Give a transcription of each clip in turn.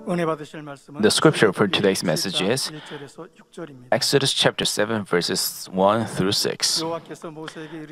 The scripture for today's message is Exodus chapter 7 verses 1 through 6.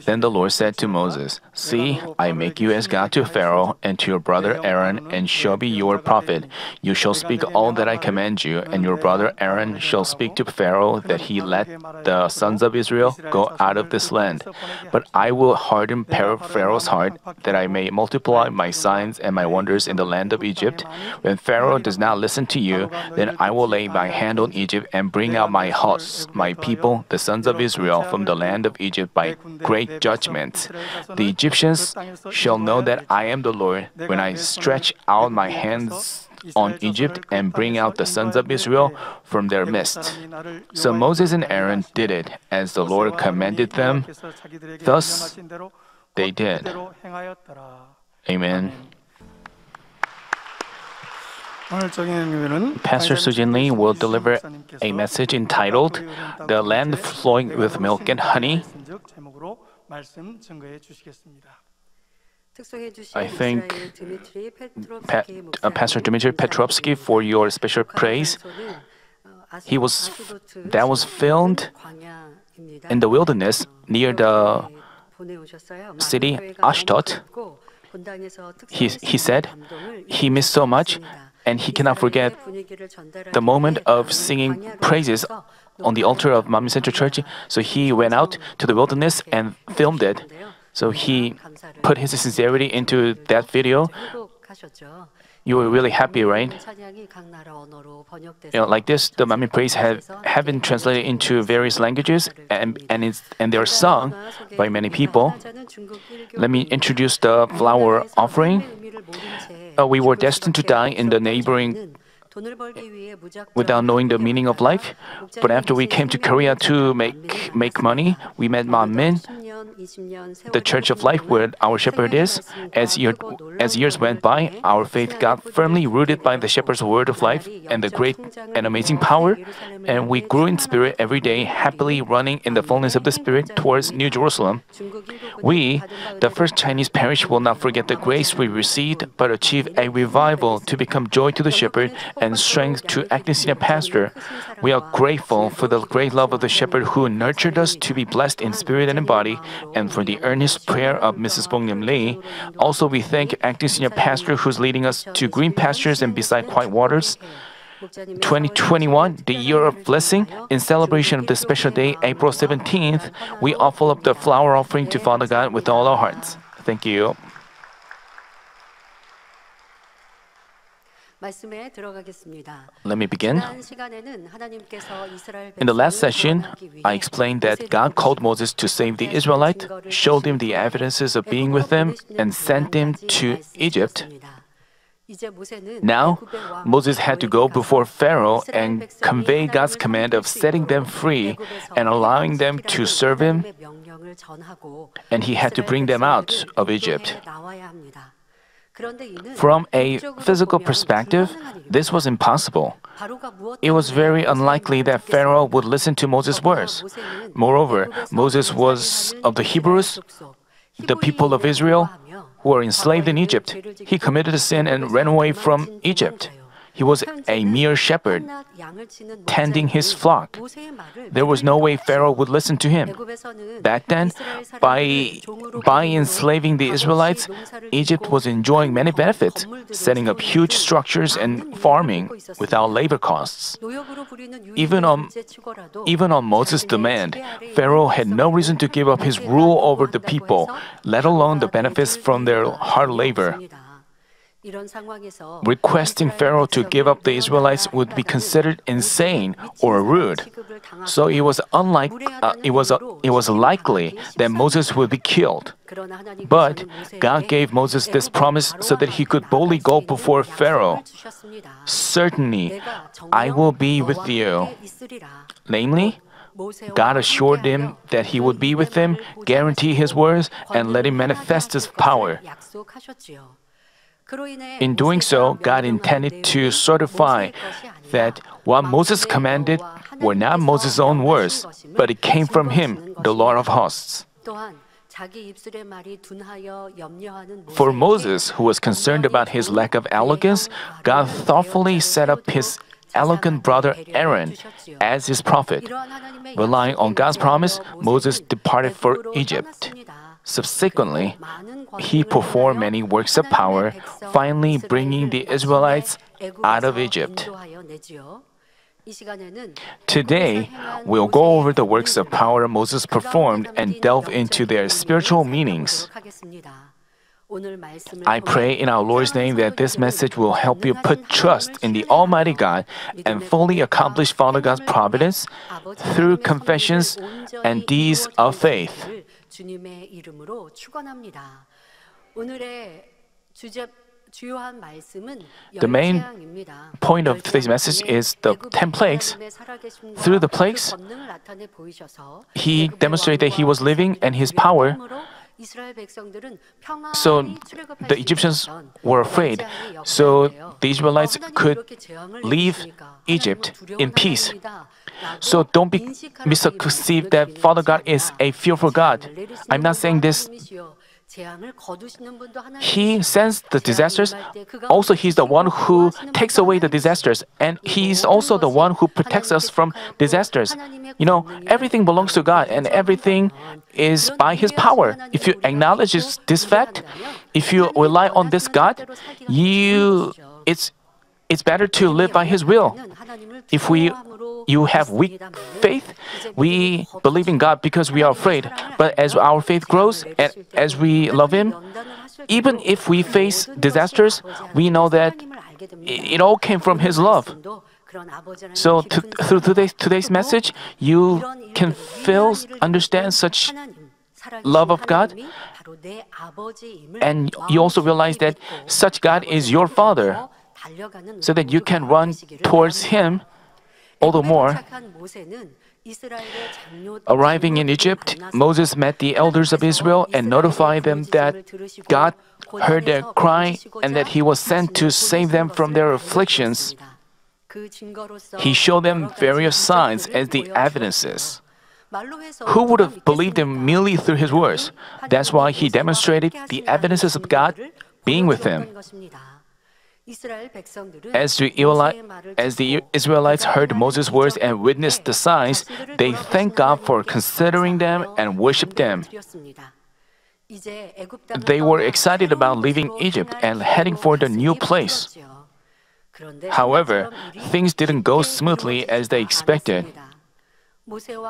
Then the Lord said to Moses, "See, I make you as God to Pharaoh and to your brother Aaron, and shall be your prophet. You shall speak all that I command you, and your brother Aaron shall speak to Pharaoh that he let the sons of Israel go out of this land. But I will harden Pharaoh's heart, that I may multiply my signs and my wonders in the land of Egypt. When Pharaoh does not listen to you, then I will lay my hand on Egypt and bring out my hosts, my people, the sons of Israel, from the land of Egypt by great judgment. The Egyptians shall know that I am the Lord when I stretch out my hands on Egypt and bring out the sons of Israel from their midst." So Moses and Aaron did it as the Lord commanded them. Thus they did. Amen. Pastor Sujin Lee will deliver a message entitled "The Land Flowing with Milk and Honey." I thank Pastor Dmitry Petrovsky for your special praise. That was filmed in the wilderness near the city Ashdod. He said he missed so much and he cannot forget the moment of singing praises on the altar of Manmin Central Church. So he went out to the wilderness and filmed it. So he put his sincerity into that video. You were really happy, right? Like this, the Manmin praise have been translated into various languages and they're sung by many people. Let me introduce the flower offering. We were destined to die in the neighboring without knowing the meaning of life. But after we came to Korea to make money, we met Manmin, the Church of Life where our shepherd is. As years went by, our faith got firmly rooted by the shepherd's word of life and the great and amazing power, and we grew in spirit every day, happily running in the fullness of the Spirit towards New Jerusalem. We, the first Chinese parish, will not forget the grace we received, but achieve a revival to become joy to the shepherd and strength to acting senior pastor. We are grateful for the great love of the shepherd who nurtured us to be blessed in spirit and in body, and for the earnest prayer of Mrs. Bong-Nim Lee. Also, we thank acting senior pastor who's leading us to green pastures and beside quiet waters. 2021, the year of blessing, in celebration of this special day, April 17th, we offer up the flower offering to Father God with all our hearts. Thank you. Let me begin. In the last session, I explained that God called Moses to save the Israelites, showed him the evidences of being with them, and sent him to Egypt. Now, Moses had to go before Pharaoh and convey God's command of setting them free and allowing them to serve him, and he had to bring them out of Egypt. From a physical perspective, this was impossible. It was very unlikely that Pharaoh would listen to Moses' words. Moreover, Moses was of the Hebrews, the people of Israel, who were enslaved in Egypt. He committed a sin and ran away from Egypt. He was a mere shepherd, tending his flock. There was no way Pharaoh would listen to him. Back then, by enslaving the Israelites, Egypt was enjoying many benefits, setting up huge structures and farming without labor costs. Even on Moses' demand, Pharaoh had no reason to give up his rule over the people, let alone the benefits from their hard labor. Requesting Pharaoh to give up the Israelites would be considered insane or rude. So it was likely that Moses would be killed. But God gave Moses this promise so that he could boldly go before Pharaoh. "Certainly, I will be with you." Namely, God assured him that he would be with him, guarantee his words, and let him manifest his power. In doing so, God intended to certify that what Moses commanded were not Moses' own words, but it came from him, the Lord of hosts. For Moses, who was concerned about his lack of eloquence, God thoughtfully set up his eloquent brother Aaron as his prophet. Relying on God's promise, Moses departed for Egypt. Subsequently, he performed many works of power, finally bringing the Israelites out of Egypt. Today, we'll go over the works of power Moses performed and delve into their spiritual meanings. I pray in our Lord's name that this message will help you put trust in the Almighty God and fully accomplish Father God's providence through confessions and deeds of faith. The main point of today's message is the 10 plagues. Through the plagues, he demonstrated that he was living and his power. So the Egyptians were afraid. So the Israelites could leave Egypt in peace. So don't be misconceived that Father God is a fearful God. I'm not saying this. He sends the disasters. Also, He's the one who takes away the disasters. And He's also the one who protects us from disasters. You know, everything belongs to God and everything is by His power. If you acknowledge this fact, if you rely on this God, it's better to live by His will. If you have weak faith, we believe in God because we are afraid. But as our faith grows and as we love Him, even if we face disasters, we know that it all came from His love. So through today's message, you can understand such love of God, and you also realize that such God is your Father, so that you can run towards Him all the more. Arriving in Egypt, Moses met the elders of Israel and notified them that God heard their cry and that He was sent to save them from their afflictions. He showed them various signs as the evidences. Who would have believed Him merely through His words? That's why He demonstrated the evidences of God being with Him. As the Israelites heard Moses' words and witnessed the signs, they thanked God for considering them and worshiped them. They were excited about leaving Egypt and heading for the new place. However, things didn't go smoothly as they expected.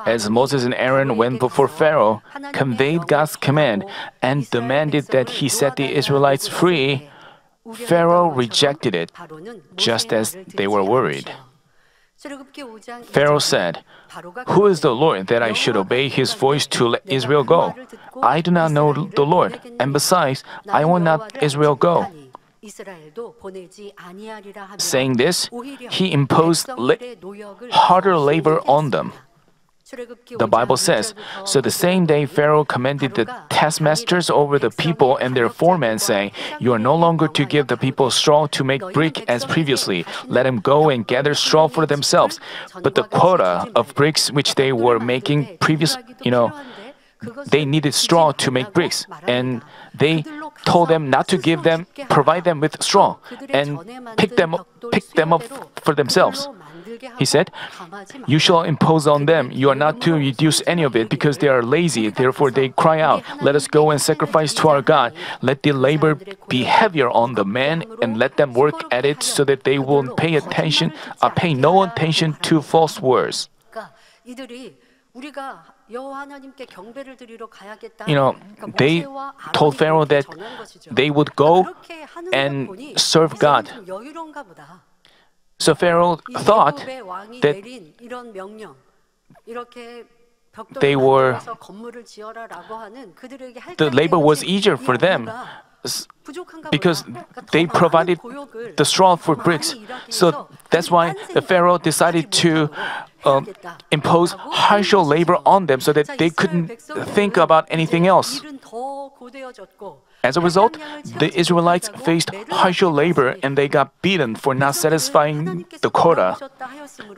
As Moses and Aaron went before Pharaoh, conveyed God's command, and demanded that he set the Israelites free, Pharaoh rejected it, just as they were worried. Pharaoh said, "Who is the Lord that I should obey His voice to let Israel go? I do not know the Lord, and besides, I will not Israel go." Saying this, he imposed harder labor on them. The Bible says, "So the same day Pharaoh commanded the taskmasters over the people and their foremen, saying, 'You are no longer to give the people straw to make brick as previously. Let them go and gather straw for themselves.' But the quota of bricks which they were making they needed straw to make bricks, and they told them not to provide them with straw, and pick them up for themselves. He said, 'You shall impose on them. You are not to reduce any of it because they are lazy. Therefore they cry out, "Let us go and sacrifice to our God. Let the labor be heavier on the men and let them work at it so that they will pay no attention to false words.'" They told Pharaoh that they would go and serve God. So Pharaoh thought that the labor was easier for them because they provided the straw for bricks. So that's why the Pharaoh decided to impose harsher labor on them so that they couldn't think about anything else. As a result, the Israelites faced harsher labor and they got beaten for not satisfying the quota.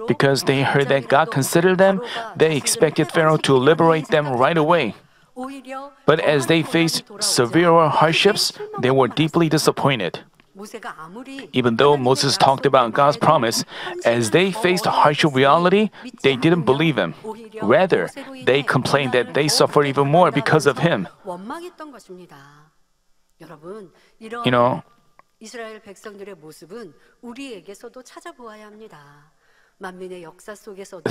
Because they heard that God considered them, they expected Pharaoh to liberate them right away. But as they faced severe hardships, they were deeply disappointed. Even though Moses talked about God's promise, as they faced harsh reality, they didn't believe him. Rather, they complained that they suffered even more because of him. You know, 이스라엘 백성들의 모습은 우리에게서도 찾아보아야 합니다.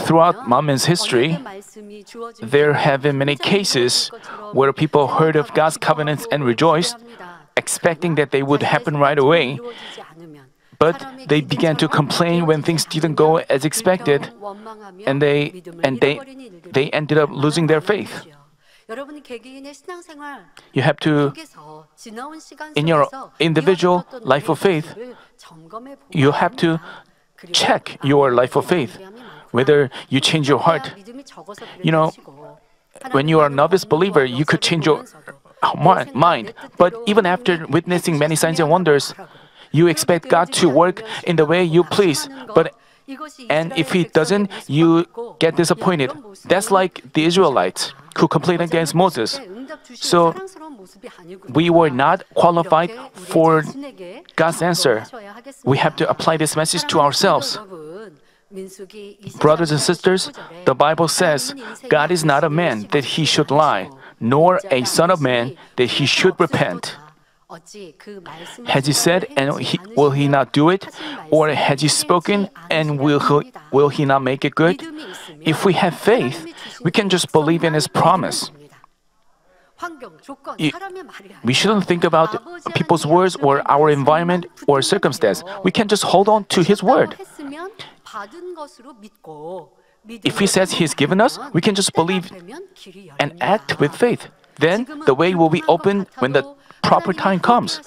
throughout Man's history, there have been many cases where people heard of God's covenants and rejoiced, expecting that they would happen right away. But they began to complain when things didn't go as expected, and they ended up losing their faith. You have to, in your individual life of faith, you have to check your life of faith, whether you change your heart. You know, when you are a novice believer, you could change your mind, but even after witnessing many signs and wonders, you expect God to work in the way you please, and if He doesn't, you get disappointed. That's like the Israelites who complained against Moses. So we were not qualified for God's answer. We have to apply this message to ourselves. Brothers and sisters, the Bible says, God is not a man that He should lie, nor a son of man that He should repent. Has He said, and will He not do it? Or has He spoken, and will He not make it good? If we have faith, we can just believe in His promise. We shouldn't think about people's words or our environment or circumstance. We can just hold on to His word. If He says He's given us, we can just believe and act with faith. Then the way will be open when the proper time comes.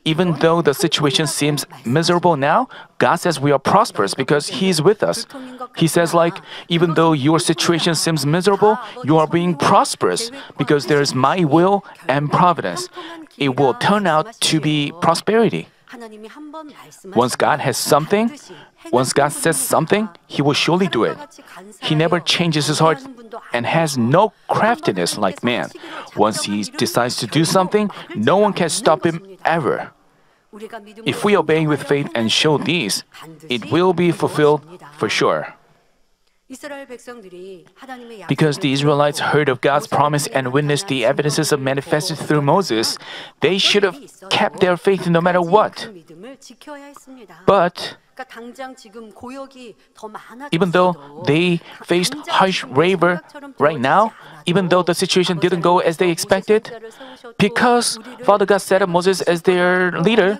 Even though the situation seems miserable now, God says we are prosperous because He is with us. He says even though your situation seems miserable, you are being prosperous because there is my will and providence. It will turn out to be prosperity. Once God has something, once God says something, He will surely do it. He never changes His heart and has no craftiness like man. Once He decides to do something, no one can stop Him ever. If we obey with faith and show these, it will be fulfilled for sure. Because the Israelites heard of God's promise and witnessed the evidences of manifested through Moses, they should have kept their faith no matter what. But even though they faced harsh labor right now, even though the situation didn't go as they expected, because Father God set up Moses as their leader,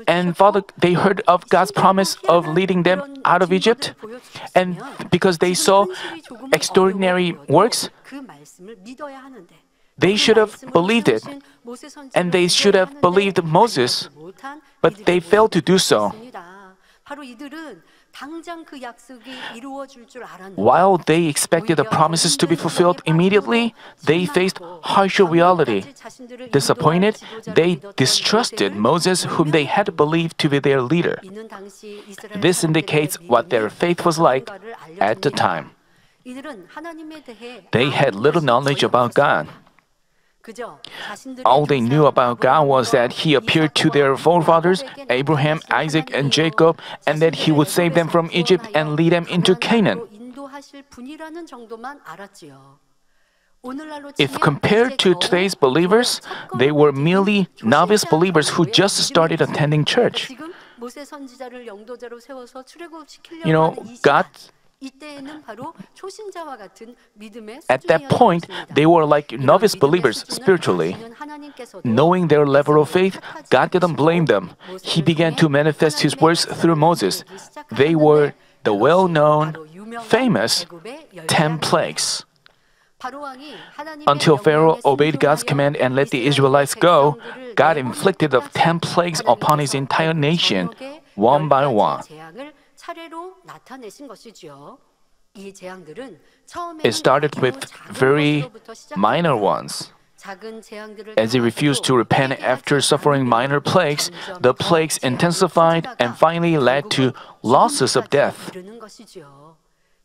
and they heard of God's promise of leading them out of Egypt, and because they saw extraordinary works, they should have believed it, and they should have believed Moses, but they failed to do so. While they expected the promises to be fulfilled immediately, they faced harsher reality. Disappointed, they distrusted Moses, whom they had believed to be their leader. This indicates what their faith was like at the time. They had little knowledge about God. All they knew about God was that He appeared to their forefathers, Abraham, Isaac, and Jacob, and that He would save them from Egypt and lead them into Canaan. If compared to today's believers, they were merely novice believers who just started attending church. God at that point, they were like novice believers spiritually. Knowing their level of faith, God didn't blame them. He began to manifest His words through Moses. They were the well-known, famous 10 plagues. Until Pharaoh obeyed God's command and let the Israelites go, God inflicted the 10 plagues upon His entire nation, one by one. It started with very minor ones. As he refused to repent after suffering minor plagues, the plagues intensified and finally led to losses of death.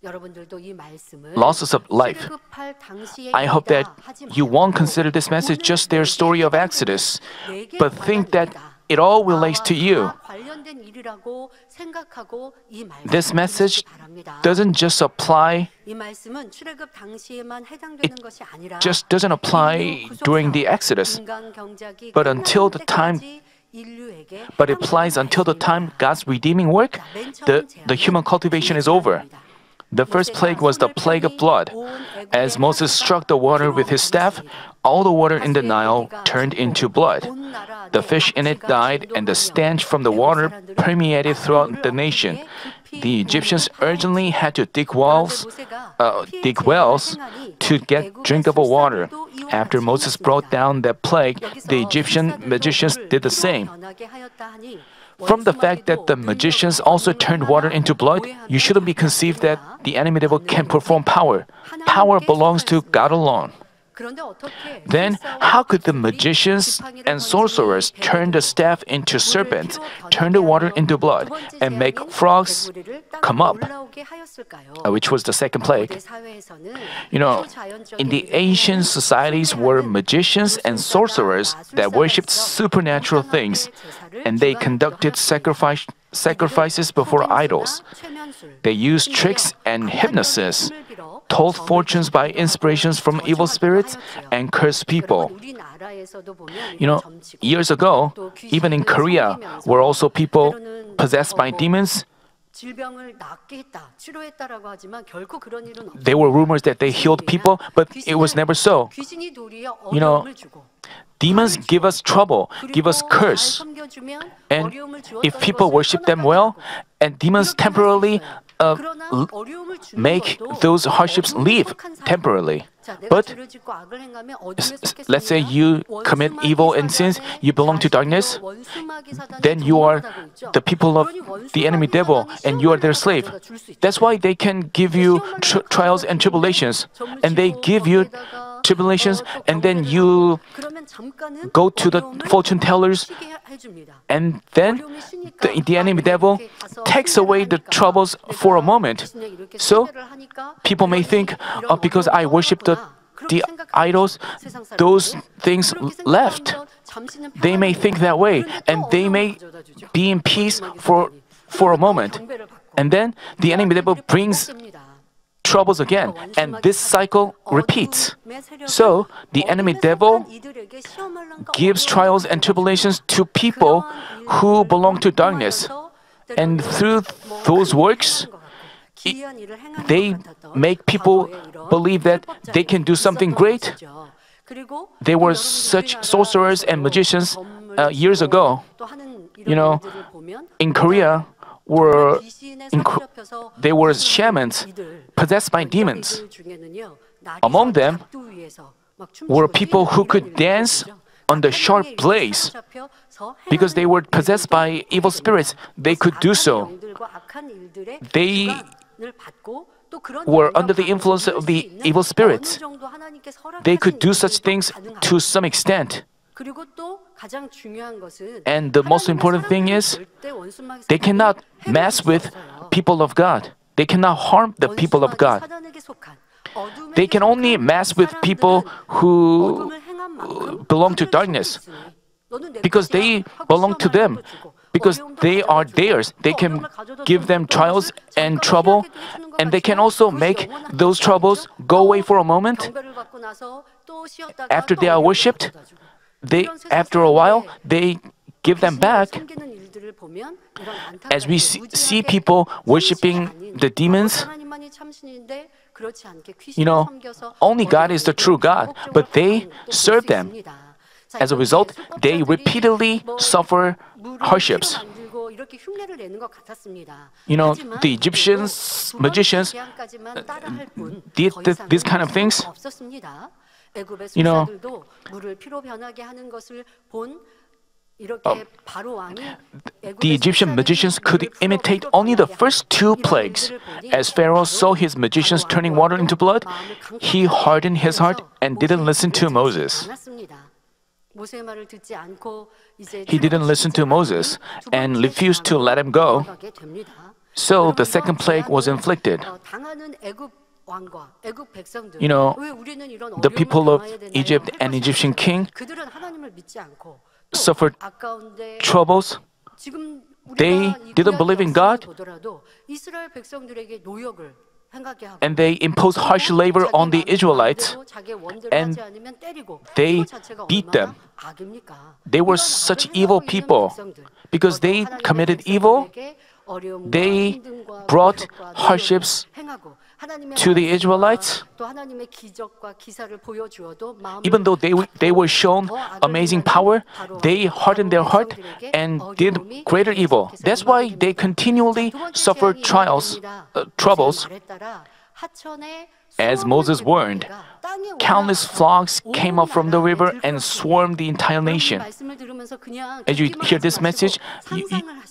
여러분들도 이 말씀을 losses of life. 출애굽할 당시의 I hope that 일이다 하지 you won't 말고 consider this message just their story of Exodus, 내게 but think that 관한 it all 일이다. relates to you. 나와 관련된 일이라고 생각하고 이 말씀을 This message 들으시기 바랍니다. doesn't just apply, 이 말씀은 출애굽 당시에만 해당되는 것이 아니라 just doesn't apply during the Exodus, 인간 경작이 but until the time, 인류에게 but it applies until the time God's redeeming work, the human cultivation is over. The first plague was the plague of blood. As Moses struck the water with his staff, all the water in the Nile turned into blood. The fish in it died, and the stench from the water permeated throughout the nation. The Egyptians urgently had to dig wells to get drinkable water. After Moses brought down that plague, the Egyptian magicians did the same. From the fact that the magicians also turned water into blood, you shouldn't be conceived that the enemy devil can perform power. Power belongs to God alone. Then, how could the magicians and sorcerers turn the staff into serpents, turn the water into blood, and make frogs come up? Which was the second plague. You know, in the ancient societies were magicians and sorcerers that worshipped supernatural things, and they conducted sacrifices before idols. They used tricks and hypnosis, told fortunes by inspirations from evil spirits, and cursed people. You know, years ago, even in Korea, were also people possessed by demons. There were rumors that they healed people, but it was never so. You know, demons give us trouble, give us curse. And if people worship them well, and demons temporarily make those hardships leave temporarily. But let's say you commit evil and sins, you belong to darkness, then you are the people of the enemy devil and you are their slave. That's why they can give you trials and tribulations. And they give you tribulations, and then you go to the fortune tellers, and then the enemy devil takes away the troubles for a moment. So people may think, because I worship the idols, those things left. They may think that way, and they may be in peace for a moment. And then the enemy devil brings troubles again, and this cycle repeats. So the enemy devil gives trials and tribulations to people who belong to darkness, and through those works, they make people believe that they can do something great. There were such sorcerers and magicians years ago. You know, in Korea, there were shamans possessed by demons. Among them were people who could dance on the sharp blades. Because they were possessed by evil spirits, they could do so. They were under the influence of the evil spirits. They could do such things to some extent. And the most important thing is, they cannot mess with people of God. They cannot harm the people of God. They can only mess with people who belong to darkness, because they belong to them, because they are theirs. They can give them trials and trouble, and they can also make those troubles go away for a moment. After they are worshipped, after a while, they give them back. As we see people worshiping the demons, you know, only God is the true God, but they serve them. As a result, they repeatedly suffer hardships. You know, the Egyptians, magicians, did these kind of things. You know, the Egyptian magicians could imitate only the first two plagues. As Pharaoh saw his magicians turning water into blood, he hardened his heart and didn't listen to Moses. 모세의 말을 듣지 않고 이제 He didn't listen to Moses and refused to let him go. 넘어가게 됩니다. So the 여러분, second 이와 plague was 재앙을, inflicted. 당하는 애굽 왕과 애굽 백성들, You know, 왜 우리는 이런 the 어려움을 people of 당해야 되나요? Egypt 할 and 것이 Egyptian 아니라 king 그들은 하나님을 믿지 않고 또 suffered 아까운데 troubles. 지금 They 우리가 이 didn't 구약 believe in 역사를 God. 보더라도 이스라엘 백성들에게 노역을 행하게 하고 And they imposed harsh labor on the Israelites. And they beat them. They were such evil people. Because they committed evil, they brought hardships to the Israelites. Even though they were shown amazing power, they hardened their heart and did greater evil. That's why they continually suffered troubles. As Moses warned, countless flocks came up from the river and swarmed the entire nation. As you hear this message,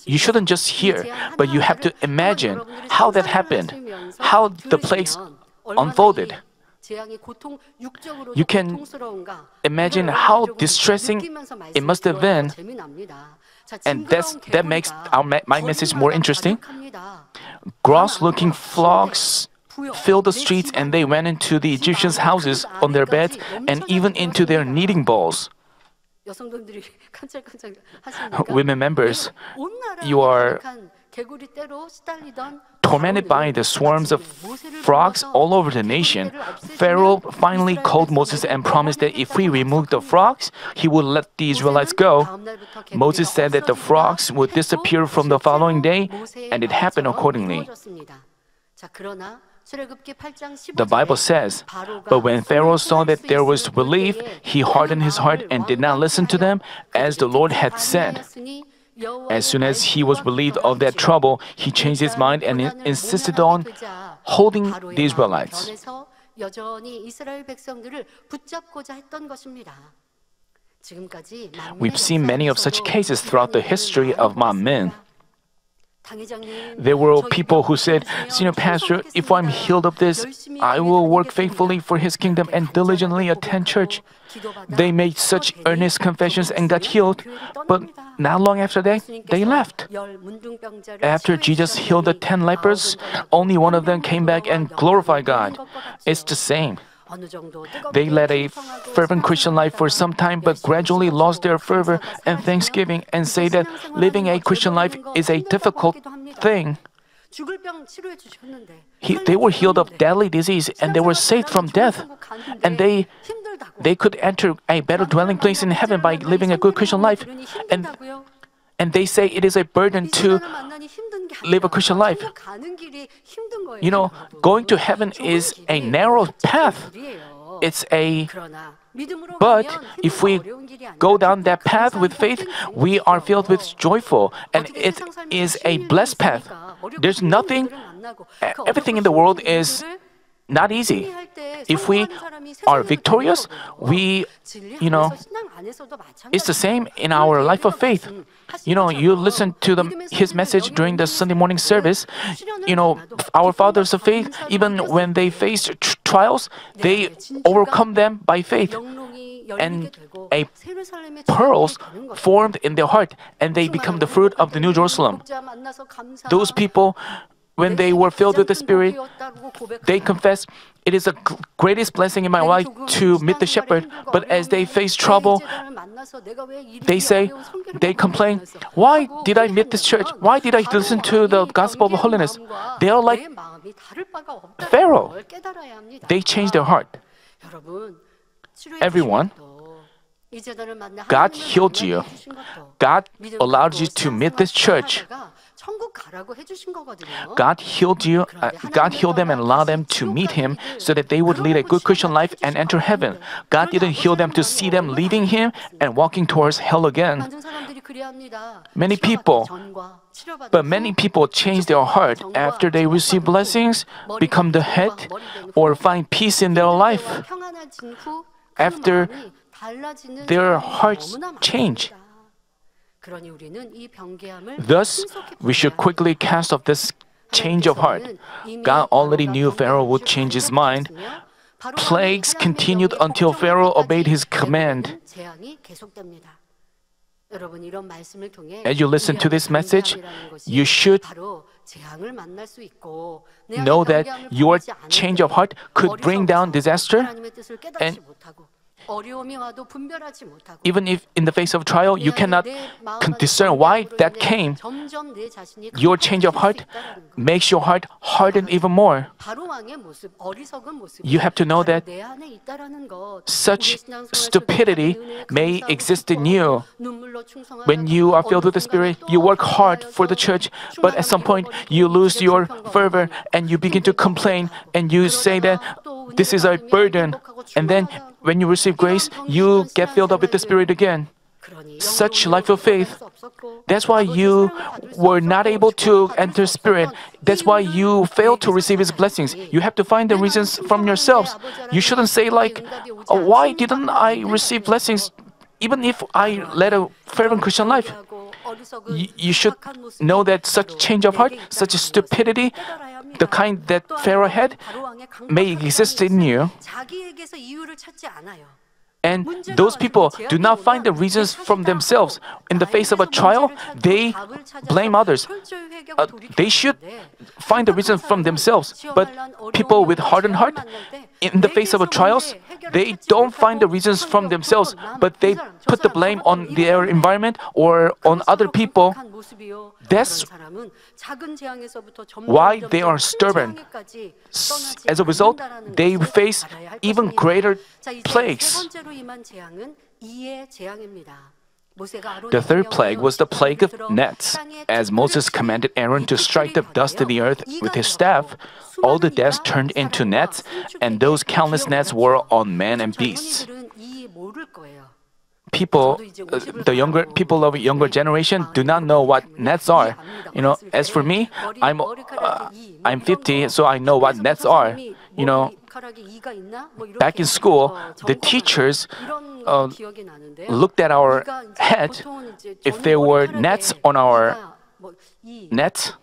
you shouldn't just hear, but you have to imagine how that happened, how the plagues unfolded. You can imagine how distressing it must have been, and that makes my message more interesting. Gross-looking flocks filled the streets, and they went into the Egyptians' houses on their beds and even into their kneading bowls. Women members, you are tormented by the swarms of frogs all over the nation. Pharaoh finally called Moses and promised that if we removed the frogs, he would let the Israelites go. Moses said that the frogs would disappear from the following day, and it happened accordingly. The Bible says, "But when Pharaoh saw that there was relief, he hardened his heart and did not listen to them, as the Lord had said." As soon as he was relieved of that trouble, he changed his mind and insisted on holding the Israelites. We've seen many of such cases throughout the history of Manmin. There were people who said, "Senior pastor, if I'm healed of this, I will work faithfully for his kingdom and diligently attend church." They made such earnest confessions and got healed, but not long after that, they left. After Jesus healed the 10 lepers, only one of them came back and glorified God. It's the same. They led a fervent Christian life for some time, but gradually lost their fervor and thanksgiving and say that living a Christian life is a difficult thing. They were healed of deadly disease and they were saved from death. And they could enter a better dwelling place in heaven by living a good Christian life. And they say it is a burden to live a Christian life. You know, going to heaven is a narrow path. But if we go down that path with faith, we are filled with joyful, and it is a blessed path. There's everything in the world is not easy. If we are victorious, it's the same in our life of faith. You listen to his message during the Sunday morning service. Our fathers of faith, even when they faced trials, they overcome them by faith. And pearls formed in their heart, and they become the fruit of the New Jerusalem. Those people, when they were filled with the Spirit, they confess, "It is the greatest blessing in my life to meet the shepherd." But as they face trouble, they complain, "Why did I meet this church? Why did I listen to the gospel of holiness?" They are like Pharaoh. They change their heart. Everyone, God healed you. God allowed you to meet this church. God healed them and allowed them to meet Him so that they would lead a good Christian life and enter heaven. God didn't heal them to see them leaving Him and walking towards hell again. Many people change their heart after they receive blessings, become the head, or find peace in their life. After their hearts change. Thus, we should quickly cast off this change of heart. God already knew Pharaoh would change his mind, plagues continued until Pharaoh obeyed his command. 재앙이 계속됩니다. 여러분 이런 말씀을 통해 As you listen to this message, you should 바로 재앙을 만날 수 있고 know that your change of heart could bring down disaster. 하나님의 뜻을 깨닫지 못하고 어려움이 와도 분별하지 못하고 Even if in the face of trial you cannot discern why that came, 점점 내 자신이 your change of heart makes your heart harden even more. 바로왕의 모습, 어리석은 모습. You have to know that 내 안에 있다라는 것. such stupidity may exist in you. When you are filled with the Spirit, you work hard for the church, but at some point you lose your fervor and you begin to complain and you say that this is a burden. And then when you receive grace, you get filled up with the Spirit again. Such life of faith. That's why you were not able to enter Spirit. That's why you failed to receive His blessings. You have to find the reasons from yourselves. You shouldn't say like, oh, why didn't I receive blessings even if I led a fervent Christian life? You should know that such change of heart, such stupidity, the kind that Pharaoh had, may exist in you. 자기에게서 이유를 찾지 않아요. And those people do not find the reasons from themselves. In the face of a trial, they blame others. They should find the reason from themselves. But people with hardened heart, in the face of a trials, they don't find the reasons from themselves, but they put the blame on their environment or on other people. That's why they are stubborn. As a result, they face even greater plagues. The third plague was the plague of gnats. As Moses commanded Aaron to strike the dust of the earth with his staff, all the dust turned into gnats, and those countless gnats were on men and beasts. People, the younger people of younger generation do not know what gnats are. As for me, I'm 50, so I know what gnats are. Back in school, the teachers looked at our head. If there were gnats on our nets,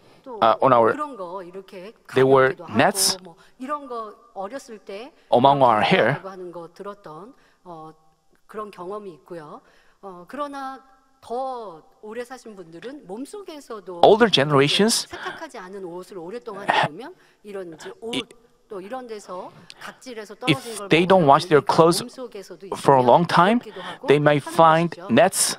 there were gnats among our hair. 그런 경험이 있고요. 그러나 더 오래 사신 분들은 몸속에서도 older generations 세탁하지 않은 옷을 오랫동안 입으면 이런 이제 옷또 이런 데서 각질에서 떨어진 걸 if they don't wash their clothes for a long time, they might find gnats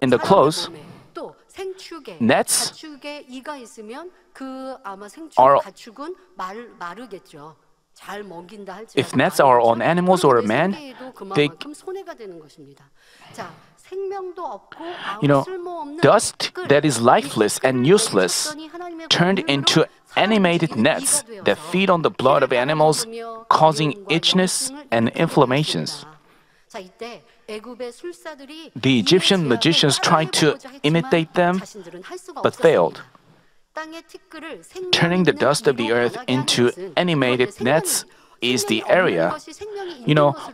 in the clothes. 또 생축에 Gnats 가축에 이가 있으면 그 아마 생축 가축은 마르겠죠. If gnats are on animals or a man, they, dust that is lifeless and useless turned into animated gnats that feed on the blood of animals, causing itchiness and inflammations. The Egyptian magicians tried to imitate them, but failed. Turning the dust of the earth into animated nets is the area.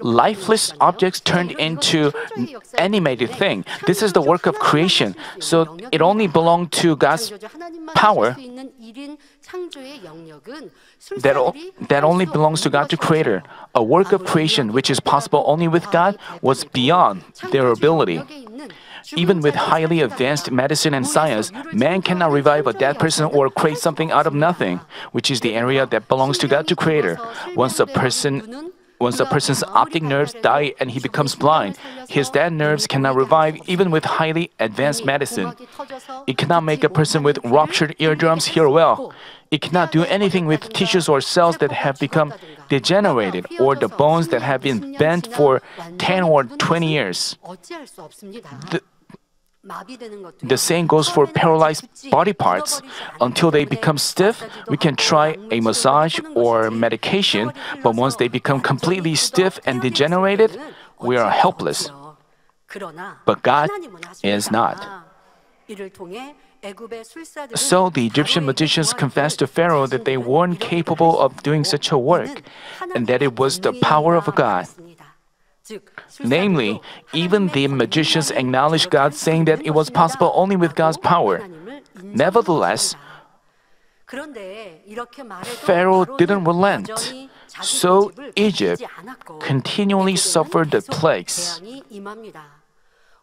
Lifeless objects turned into animated thing. This is the work of creation. So it only belonged to God's power. That only belongs to God, the Creator. A work of creation which is possible only with God was beyond their ability. Even with highly advanced medicine and science, man cannot revive a dead person or create something out of nothing, which is the area that belongs to God, the Creator. Once a person's optic nerves die and he becomes blind, his dead nerves cannot revive even with highly advanced medicine. It cannot make a person with ruptured eardrums hear well. It cannot do anything with tissues or cells that have become degenerated or the bones that have been bent for 10 or 20 years. The same goes for paralyzed body parts. Until they become stiff, we can try a massage or medication, but once they become completely stiff and degenerated, we are helpless. But God is not. So the Egyptian magicians confessed to Pharaoh that they weren't capable of doing such a work, and that it was the power of God. Namely, even the magicians acknowledged God, saying that it was possible only with God's power. Nevertheless, 그런데 이렇게 말해도 Pharaoh 바로는 didn't relent. 여전히 자기 So 고집을 Egypt 바꾸지 않았고 continually 애굽에는 suffered the 계속 plagues. 재앙이 임합니다.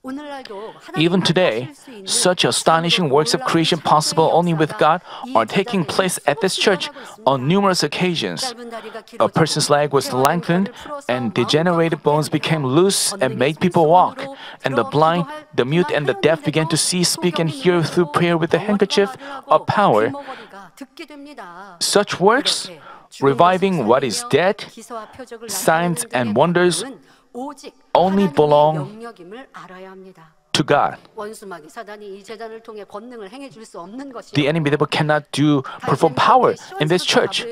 오늘날도 Even today, such astonishing works of creation possible only with God are taking place at this church on numerous occasions. A person's leg was lengthened, and degenerated bones became loose and made people walk. And the blind, the mute, and the deaf began to see, speak, and hear through prayer with the handkerchief of power. Such works, reviving what is dead, signs and wonders, only belong to God. The enemy devil cannot perform power in this church.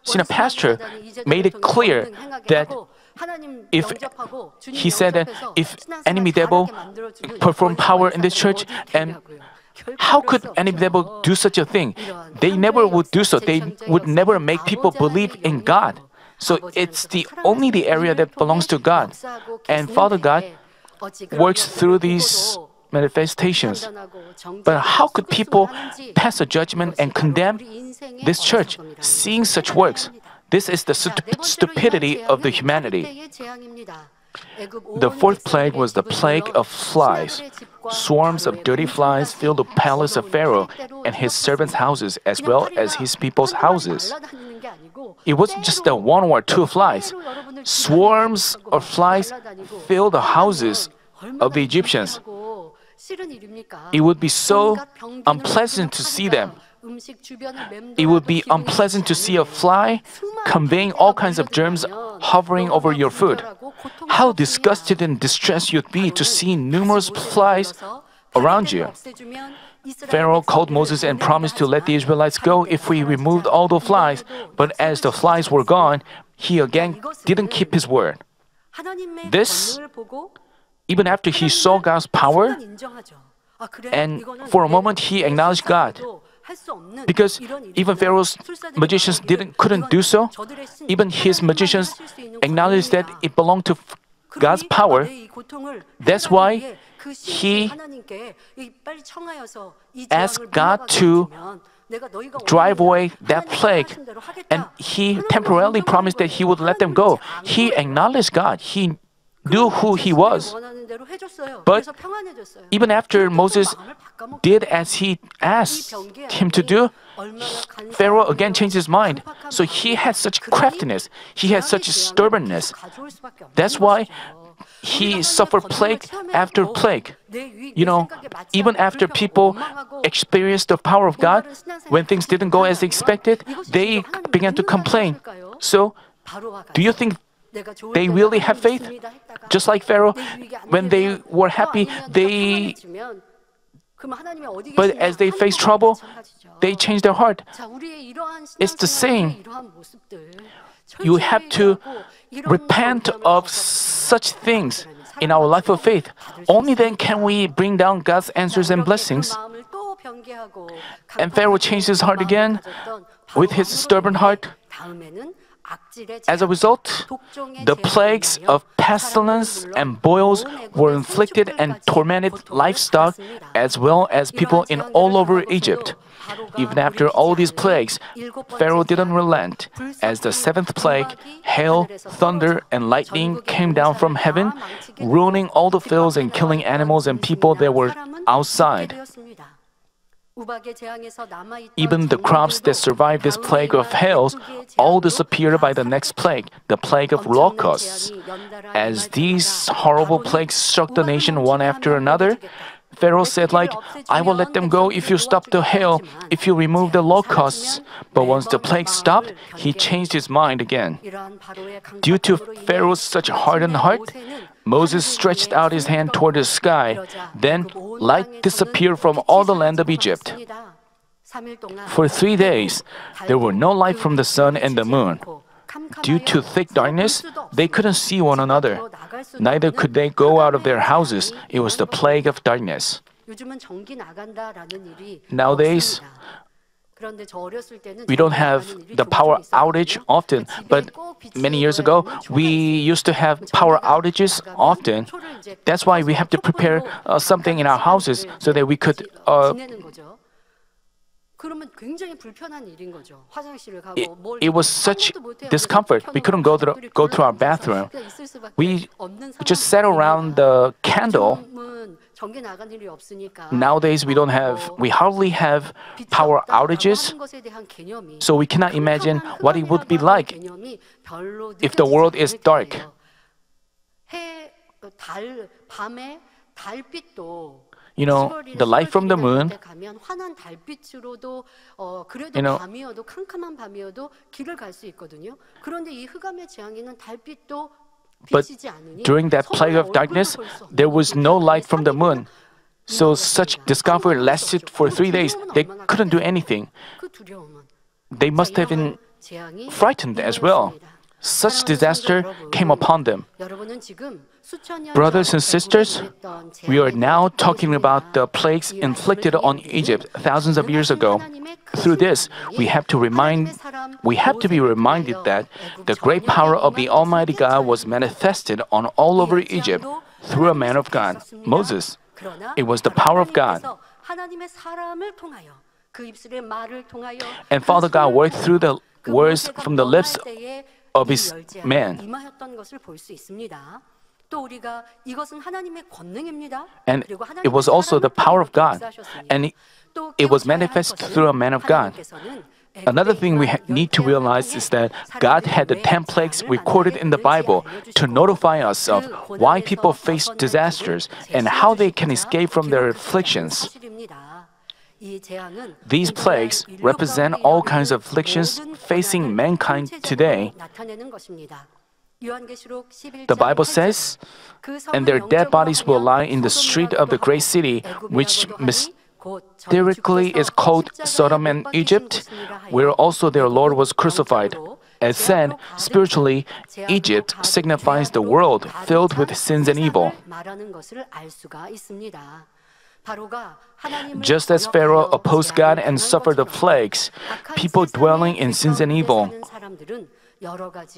Senior pastor made it clear that if he said that if enemy devil perform power in this church, and how could enemy devil do such a thing? They never would do so. They would never make people believe in God. So it's only the area that belongs to God. And Father God works through these manifestations. But how could people pass a judgment and condemn this church seeing such works? This is the stupidity of the humanity. The fourth plague was the plague of flies. Swarms of dirty flies filled the palace of Pharaoh and his servants' houses as well as his people's houses. It wasn't just the one or two flies. Swarms of flies filled the houses of the Egyptians. It would be so unpleasant to see them. It would be unpleasant to see a fly conveying all kinds of germs hovering over your food. How disgusted and distressed you'd be to see numerous flies around you. Pharaoh called Moses and promised to let the Israelites go if we removed all the flies, but as the flies were gone, he again didn't keep his word. This, even after he saw God's power, and for a moment he acknowledged God. Because even Pharaoh's magicians couldn't do so, even his magicians acknowledged that it belonged to God's power. That's why he asked God to drive away that plague, and he temporarily promised that he would let them go. He acknowledged God. He knew who he was. But even after Moses did as he asked him to do, Pharaoh again changed his mind. So he had such craftiness. He had such stubbornness. That's why he suffered plague after plague. Even after people experienced the power of God, when things didn't go as expected, they began to complain. So, do you think they really have faith? Just like Pharaoh, when they were happy, but as they face trouble, they change their heart. It's the same. You have to repent of such things in our life of faith. Only then can we bring down God's answers and blessings. And Pharaoh changed his heart again with his stubborn heart. As a result, the plagues of pestilence and boils were inflicted and tormented livestock as well as people in all over Egypt. Even after all these plagues, Pharaoh didn't relent. As the seventh plague, hail, thunder, and lightning came down from heaven, ruining all the fields and killing animals and people that were outside. Even the crops that survived this plague of hails all disappeared by the next plague, the plague of locusts. As these horrible plagues struck the nation one after another, Pharaoh said, I will let them go if you stop the hail, if you remove the locusts. But once the plague stopped, he changed his mind again. Due to Pharaoh's such hardened heart, Moses stretched out his hand toward the sky. Then light disappeared from all the land of Egypt. For 3 days, there were no light from the sun and the moon. Due to thick darkness, they couldn't see one another. Neither could they go out of their houses. It was the plague of darkness. Nowadays, we don't have the power outage often, but many years ago, we used to have power outages often. That's why we have to prepare something in our houses so that we could 그러면 굉장히 불편한 일인 거죠. 화장실을 It, 가고 뭘 it was such 아무것도 못해요. discomfort. We couldn't go to our bathroom. 그냥 있을 수밖에 We 없는 just sat around 상황입니다. the candle. 요즘은 전기 나간 일이 없으니까 Nowadays, we hardly have power outages, 하는 것에 대한 개념이 so we cannot imagine what it would be like 개념이 별로 if the world is 느껴지지 않을 dark. 거예요. 밤에 달빛도 You know, the light from the moon, 가면 환한 달빛으로도 그래도 You know, 밤이어도 캄캄한 밤이어도 길을 갈 수 있거든요. 그런데 이 흑암의 재앙에는 달빛도 but 비치지 않으니 during that plague of darkness, there was no light from the moon. So such discomfort lasted for 3 days. They couldn't do anything. 그 두려움은 They must have been frightened as well. Such disaster came upon them. Brothers and sisters, we are now talking about the plagues inflicted on Egypt thousands of years ago. Through this, we have to be reminded that the great power of the Almighty God was manifested on all over Egypt through a man of God, Moses. It was the power of God. And Father God worked through the words from the lips of his man. And it was also the power of God. And it was manifest through a man of God. Another thing we need to realize is that God had the 10 plagues recorded in the Bible to notify us of why people face disasters and how they can escape from their afflictions. These plagues represent all kinds of afflictions facing mankind today. The Bible says, "And their dead bodies will lie in the street of the great city, which mysterically is called Sodom and Egypt, where also their Lord was crucified." As said, spiritually, Egypt signifies the world filled with sins and evil. Just as Pharaoh opposed God and suffered the plagues, people dwelling in sins and evil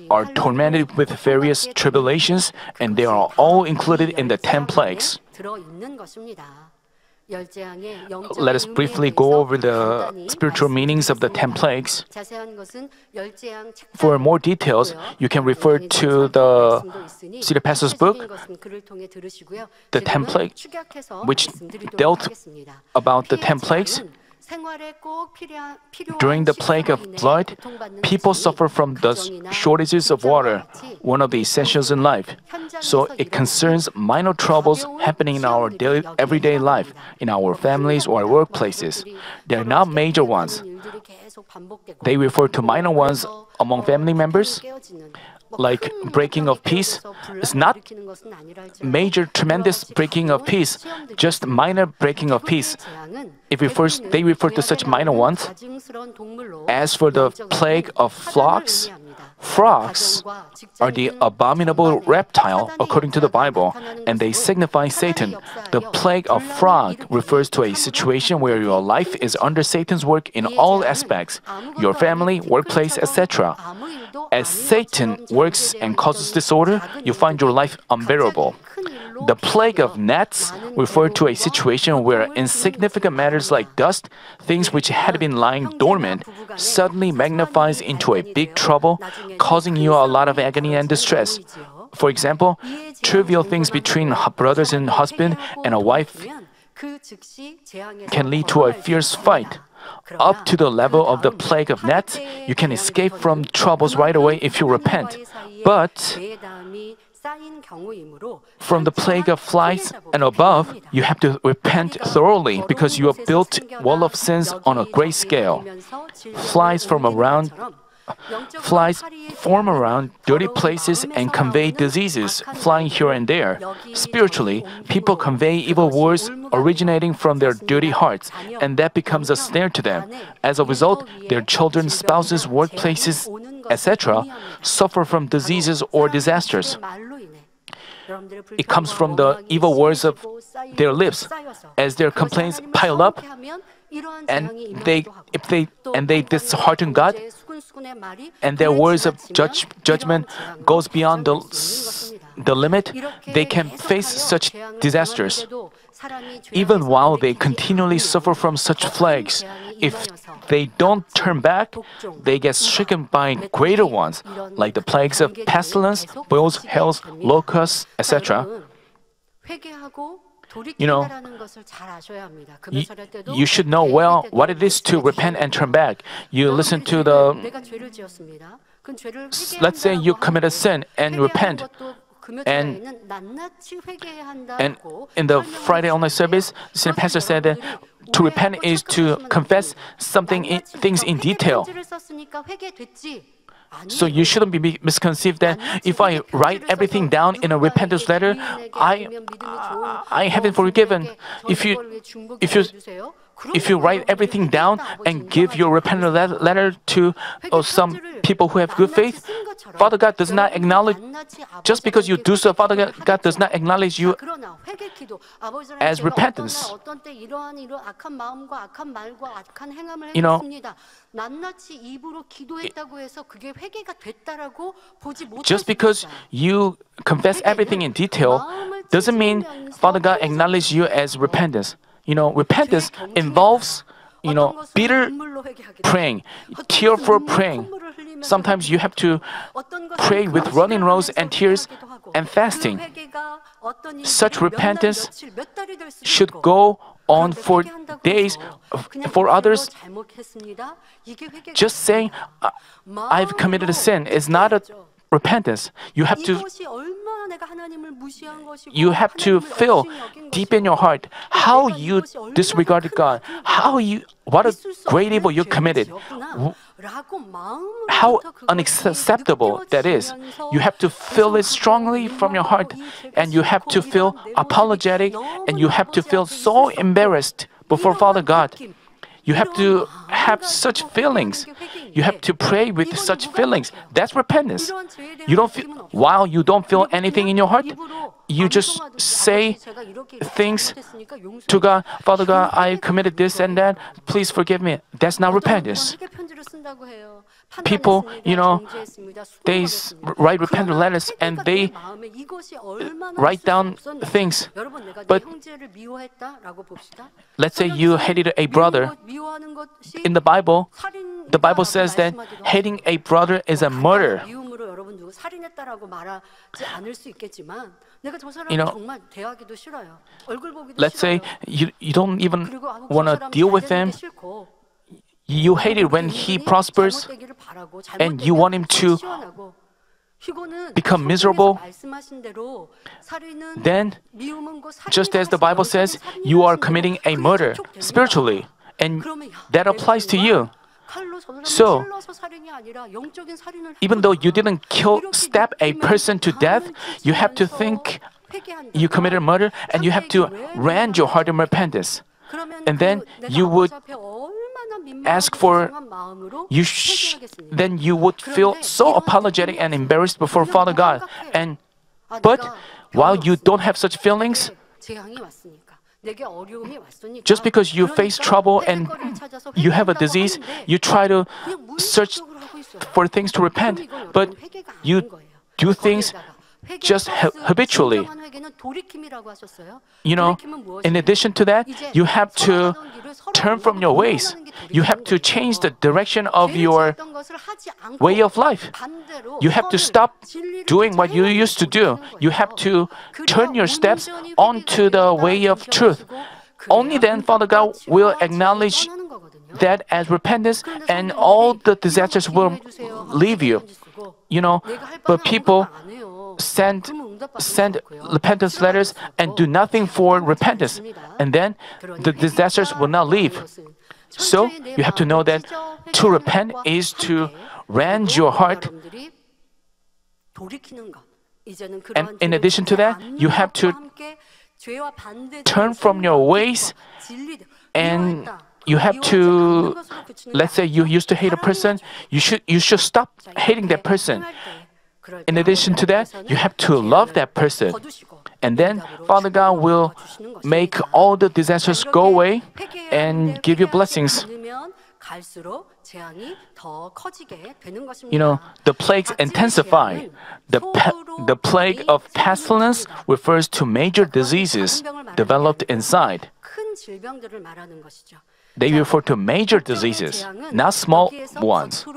are tormented with various tribulations, and they are all included in the 10 plagues. Let us briefly go over the spiritual meanings of the 10 plagues. For more details, you can refer to the City Pastor's book, The 10 Plagues, which dealt about the 10 plagues. During the plague of blood, people suffer from the shortages of water, one of the essentials in life. So it concerns minor troubles happening in our everyday life, in our families or workplaces. They are not major ones. They refer to minor ones among family members, like breaking of peace. It's not major, tremendous breaking of peace, just minor breaking of peace. They refer to such minor ones. As for the plague of frogs are the abominable reptile according to the Bible, and they signify Satan. The plague of frog refers to a situation where your life is under Satan's work in all aspects, your family, workplace, etc. As Satan works and causes disorder, you find your life unbearable. The plague of gnats referred to a situation where insignificant matters like dust, things which had been lying dormant, suddenly magnifies into a big trouble, causing you a lot of agony and distress. For example, trivial things between brothers and husband and a wife can lead to a fierce fight. Up to the level of the plague of gnats, you can escape from troubles right away if you repent. But from the plague of flies and above, you have to repent thoroughly because you have built wall of sins on a great scale. Flies form around dirty places and convey diseases flying here and there. Spiritually, people convey evil words originating from their dirty hearts, and that becomes a snare to them. As a result, their children, spouses, workplaces, etc., suffer from diseases or disasters. It comes from the evil words of their lips. As their complaints pile up, and they dishearten God, and their words of judgment goes beyond the limit, they can face such disasters. even while they continually suffer from such plagues, if they don't turn back, they get stricken by greater ones, like the plagues of pestilence, boils, hails, locusts, etc. You know, you should know well what it is to repent and turn back. You listen to let's say you commit a sin and repent. And in the Friday online service, the senior pastor said that to repent is to confess things in detail. So you shouldn't be misconceived that if I write everything down in a repentance letter, I haven't forgiven. If you write everything down and give your repentance letter to some people who have good faith, Father God does not acknowledge, just because you do so, Father God does not acknowledge you as repentance. You know, just because you confess everything in detail doesn't mean Father God acknowledges you as repentance. You know, repentance involves, bitter praying, tearful praying. Sometimes you have to pray with running nose and tears and fasting. Such repentance should go on for days. For others, just saying, I've committed a sin is not a repentance. You have to feel deep in your heart how you disregarded God, what a great evil you committed, how unacceptable that is. You have to feel it strongly from your heart, and you have to feel apologetic, and you have to feel so embarrassed before Father God. You have to have such feelings. You have to pray with such feelings. That's repentance. While you don't feel anything in your heart, you just say things to God. Father God, I committed this and that. Please forgive me. That's not repentance. People, they write repentant letters and they write down things. But let's say you hated a brother. In the Bible says that hating a brother is a murder. Let's say you don't even want to deal with him. You hate it when he prospers and you want him to become miserable. Then, just as the Bible says, you are committing a murder spiritually, and that applies to you. So, even though you didn't stab a person to death, you have to think you committed murder and you have to rend your heart in repentance. And then you would ask for, then you would feel so apologetic and embarrassed before Father God. But while you don't have such feelings, just because you face trouble and you have a disease, you try to search for things to repent, but you do things just habitually. In addition to that, you have to turn from your ways. You have to change the direction of your way of life. You have to stop doing what you used to do. You have to turn your steps onto the way of truth. Only then Father God will acknowledge that as repentance, and all the disasters will leave you. But people send repentance letters and do nothing for repentance, and then the disasters will not leave. So you have to know that to repent is to rend your heart. And in addition to that, you have to turn from your ways, and you have to, let's say you used to hate a person, you should stop hating that person. In addition to that, you have to love that person. And then Father God will make all the disasters go away and give you blessings. 갈수록 재앙이 더 커지게 되는 것입니다. You know, the plagues intensify. The plague of pestilence refers to major diseases developed inside. 큰 질병들을 말하는 것이죠. They refer to major diseases, not small ones,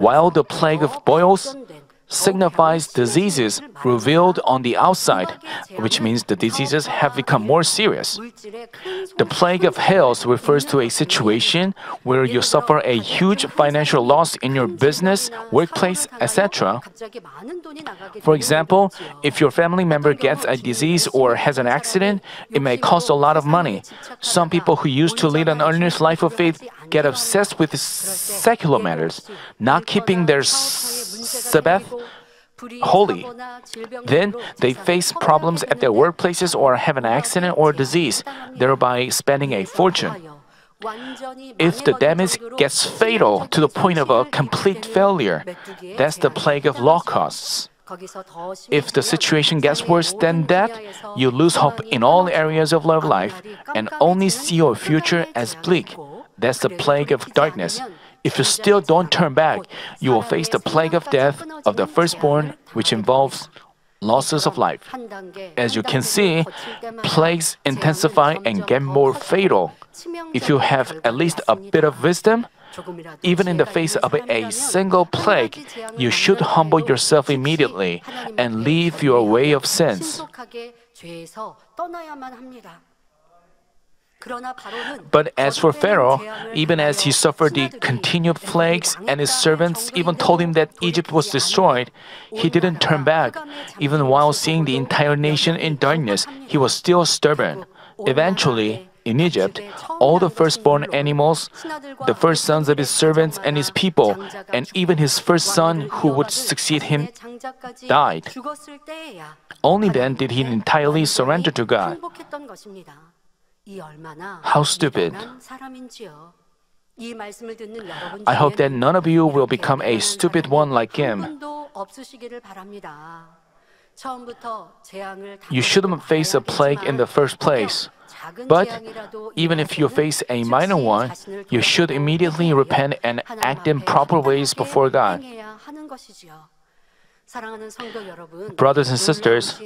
while the plague of boils signifies diseases revealed on the outside, which means the diseases have become more serious. The plague of hails refers to a situation where you suffer a huge financial loss in your business, workplace, etc. For example, if your family member gets a disease or has an accident, it may cost a lot of money. Some people who used to lead an earnest life of faith get obsessed with secular matters, not keeping their Sabbath holy. Then they face problems at their workplaces or have an accident or disease, thereby spending a fortune. If the damage gets fatal to the point of a complete failure, that's the plague of law costs. If the situation gets worse than that, you lose hope in all areas of love life and only see your future as bleak. That's the plague of darkness. If you still don't turn back, you will face the plague of death of the firstborn, which involves losses of life. As you can see, plagues intensify and get more fatal. If you have at least a bit of wisdom, even in the face of a single plague, you should humble yourself immediately and leave your way of sins. But as for Pharaoh, even as he suffered the continued plagues and his servants even told him that Egypt was destroyed, he didn't turn back. Even while seeing the entire nation in darkness, he was still stubborn. Eventually, in Egypt, all the firstborn animals, the first sons of his servants and his people, and even his first son who would succeed him, died. Only then did he entirely surrender to God. How stupid. I hope that none of you will become a stupid one like him. You shouldn't face a plague in the first place. But even if you face a minor one, you should immediately repent and act in proper ways before God. Brothers and sisters,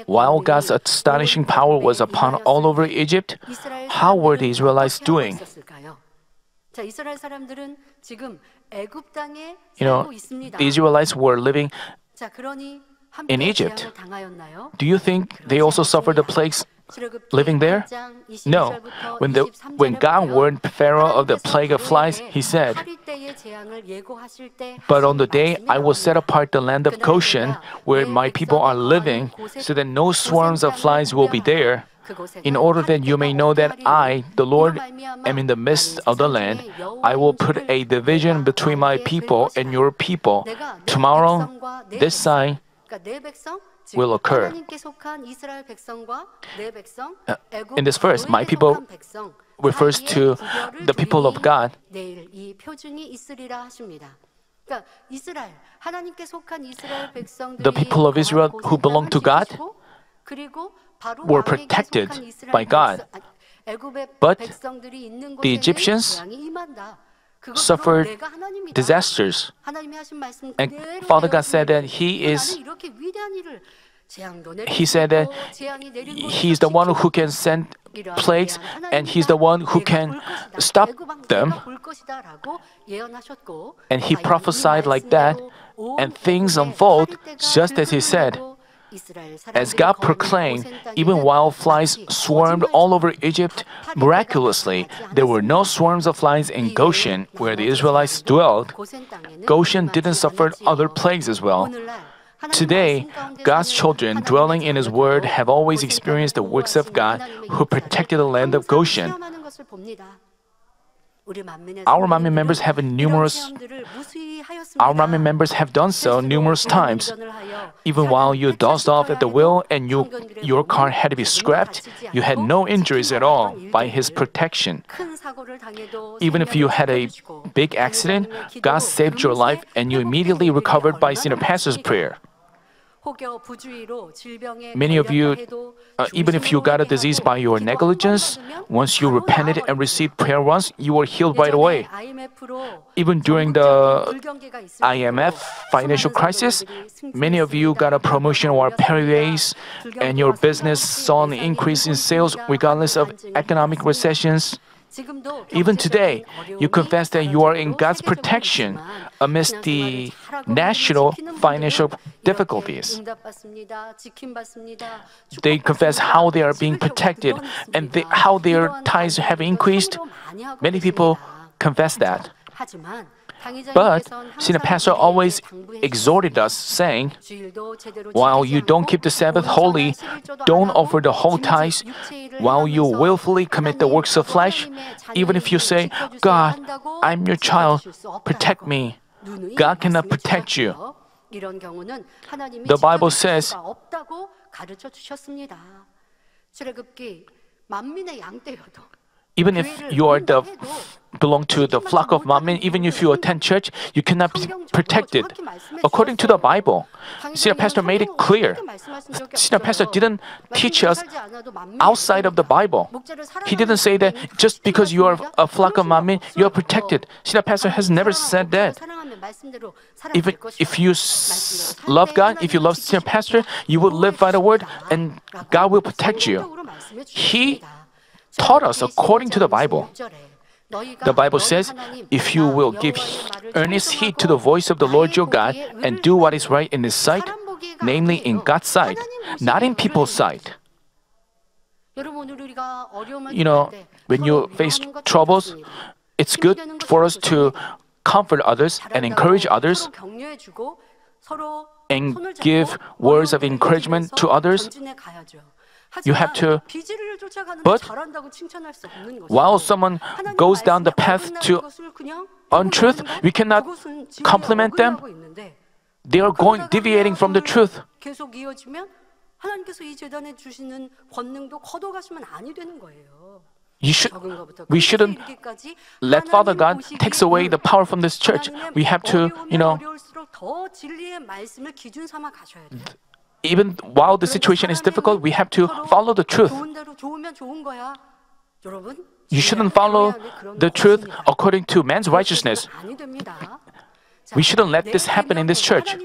while God's astonishing power was upon all over Egypt, how were the Israelites doing? You know, the Israelites were living in Egypt. Do you think they also suffered the plagues living there? No. When God warned Pharaoh of the plague of flies, he said, "But on the day I will set apart the land of Goshen, where my people are living, so that no swarms of flies will be there, in order that you may know that I, the Lord, am in the midst of the land. I will put a division between my people and your people. Tomorrow, this sign will occur." In this verse, my people refers to the people of God. The people of Israel who belong to God were protected by God. But the Egyptians suffered disasters. And Father God said that He said that He's the one who can send plagues and He's the one who can stop them. And He prophesied like that, and things unfold just as He said. As God proclaimed, even while flies swarmed all over Egypt, miraculously, there were no swarms of flies in Goshen, where the Israelites dwelled. Goshen didn't suffer other plagues as well. Today, God's children dwelling in His Word have always experienced the works of God who protected the land of Goshen. Our Manmin members have done so numerous times. Even while you dozed off at the wheel and your car had to be scrapped, you had no injuries at all by His protection. Even if you had a big accident, God saved your life and you immediately recovered by senior pastor's prayer. Many of you, even if you got a disease by your negligence, once you repented and received prayer once, you were healed right away. Even during the IMF financial crisis, many of you got a promotion or pay raise, and your business saw an increase in sales regardless of economic recessions. Even today, you confess that you are in God's protection amidst the national financial difficulties. They confess how they are being protected and how their tithes have increased. Many people confess that. But Senior Pastor always exhorted us, saying, while you don't keep the Sabbath holy, don't offer the whole tithes. While you willfully commit the works of flesh, even if you say, God, I'm your child, protect me, God cannot protect you. The Bible says, even if you belong to the flock of Mammon, even if you attend church, you cannot be protected. According to the Bible, Senior Pastor made it clear. Senior Pastor didn't teach us outside of the Bible. He didn't say that just because you are a flock of Mammon, you are protected. Senior Pastor has never said that. Even if you love God, if you love Senior Pastor, you will live by the word and God will protect you. He taught us according to the Bible. The Bible says, if you will give earnest heed to the voice of the Lord your God and do what is right in His sight, namely in God's sight, not in people's sight. When you face troubles, it's good for us to comfort others and encourage others and give words of encouragement to others. You have to, but while someone goes down the path to untruth, we cannot compliment them. They are deviating from the truth. We shouldn't let Father God take away the power from this church. We have to, even while the situation is difficult, we have to follow the truth. You shouldn't follow the truth according to man's righteousness. We shouldn't let this happen in this church.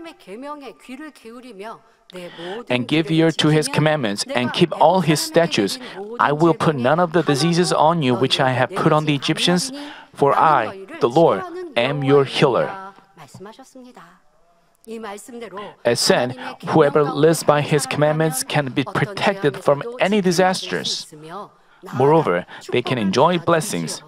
And give ear to His commandments and keep all His statutes. I will put none of the diseases on you which I have put on the Egyptians, for I, the Lord, am your healer. As said, whoever lives by His commandments can be protected from any disasters. Moreover, they can enjoy blessings.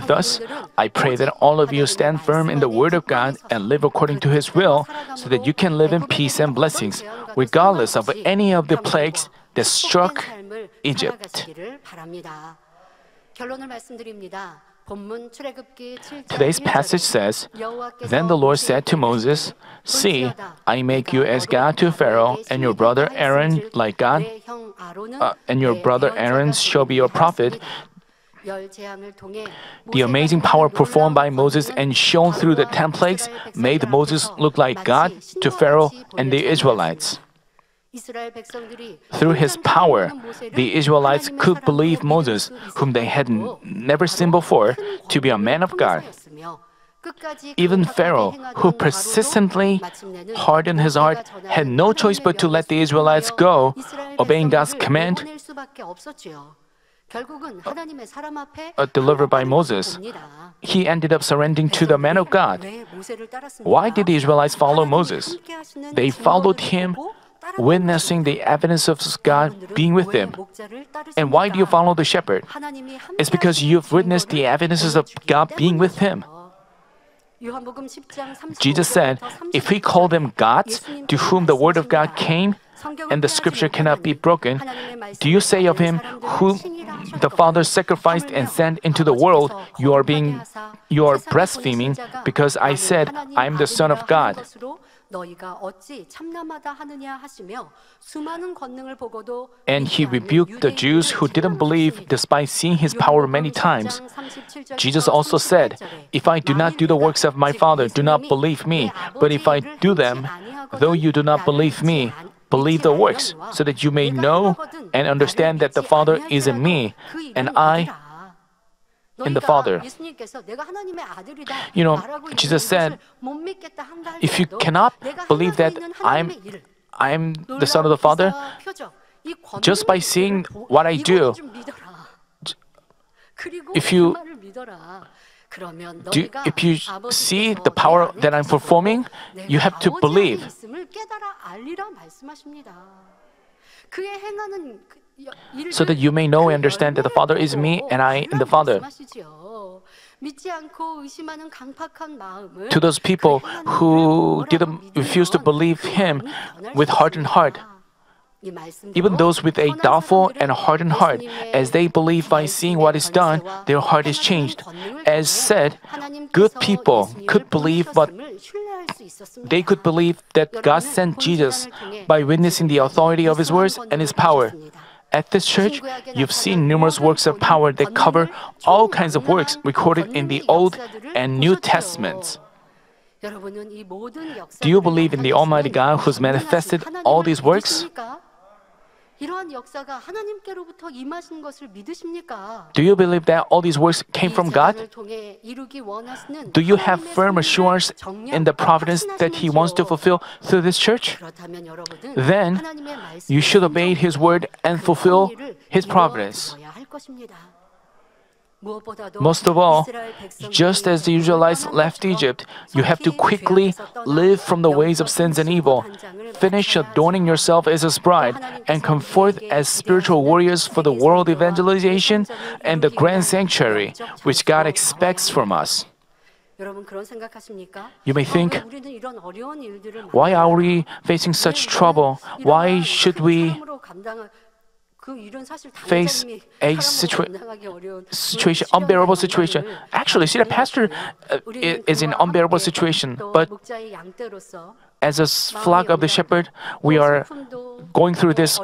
Thus, I pray that all of you stand firm in the Word of God and live according to His will, so that you can live in peace and blessings, regardless of any of the plagues that struck Egypt. Today's passage says, Then the Lord said to Moses, See, I make you as God to Pharaoh, and your brother Aaron like God, and your brother Aaron shall be your prophet. The amazing power performed by Moses and shown through the 10 plagues made Moses look like God to Pharaoh and the Israelites. Through his power, the Israelites could believe Moses, whom they had never seen before, to be a man of God. Even Pharaoh, who persistently hardened his heart, had no choice but to let the Israelites go, obeying God's command, delivered by Moses. He ended up surrendering to the man of God. Why did the Israelites follow Moses? They followed him, witnessing the evidence of God being with them. And why do you follow the shepherd? It's because you've witnessed the evidences of God being with him. Jesus said, if we call them gods, to whom the word of God came, and the scripture cannot be broken, do you say of him, whom the Father sacrificed and sent into the world, you are blaspheming, because I said, I am the Son of God. And he rebuked the Jews who didn't believe despite seeing his power many times. Jesus also said, if I do not do the works of my Father, do not believe me. But if I do them, though you do not believe me, believe the works, so that you may know and understand that the Father is in me, and I in the Father. You know, Jesus said, if you cannot believe that I'm the Son of the Father, just by seeing what I do, if you see the power that I'm performing, you have to believe. So that you may know and understand that the Father is me and I in the Father. To those people who refuse to believe Him with hardened heart, even those with a doubtful and hardened heart, as they believe by seeing what is done, their heart is changed. As said, good people could believe, but they could believe that God sent Jesus by witnessing the authority of His words and His power. At this church, you've seen numerous works of power that cover all kinds of works recorded in the Old and New Testaments. Do you believe in the Almighty God who's manifested all these works? Do you believe that all these works came from God? Do you have firm assurance in the providence that He wants to fulfill through this church? Then you should obey His word and fulfill His providence. Most of all, just as the Israelites left Egypt, you have to quickly live from the ways of sins and evil, finish adorning yourself as His bride, and come forth as spiritual warriors for the world evangelization and the grand sanctuary, which God expects from us. You may think, why are we facing such trouble? Why should we face a situation, unbearable situation? Actually, see, the pastor is in unbearable situation, but as a flock of the shepherd, we are going through this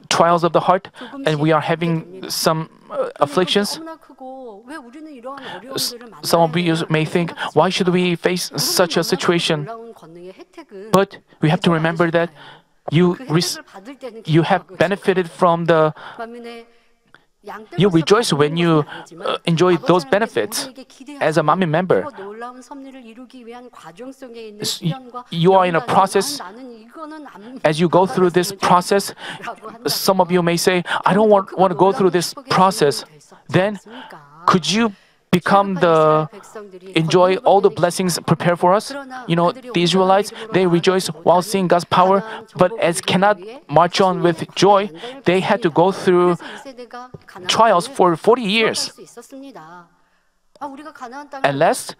trials of the heart, and we are having some afflictions. Some of you may think, why should we face such a situation? But we have to remember that you have benefited from the. You rejoice when you enjoy those benefits as a Manmin member. You are in a process. As you go through this process, some of you may say, I don't want to go through this process. Then, could you enjoy all the blessings prepared for us? You know, the Israelites, they rejoice while seeing God's power, but as cannot march on with joy, they had to go through trials for 40 years. At last,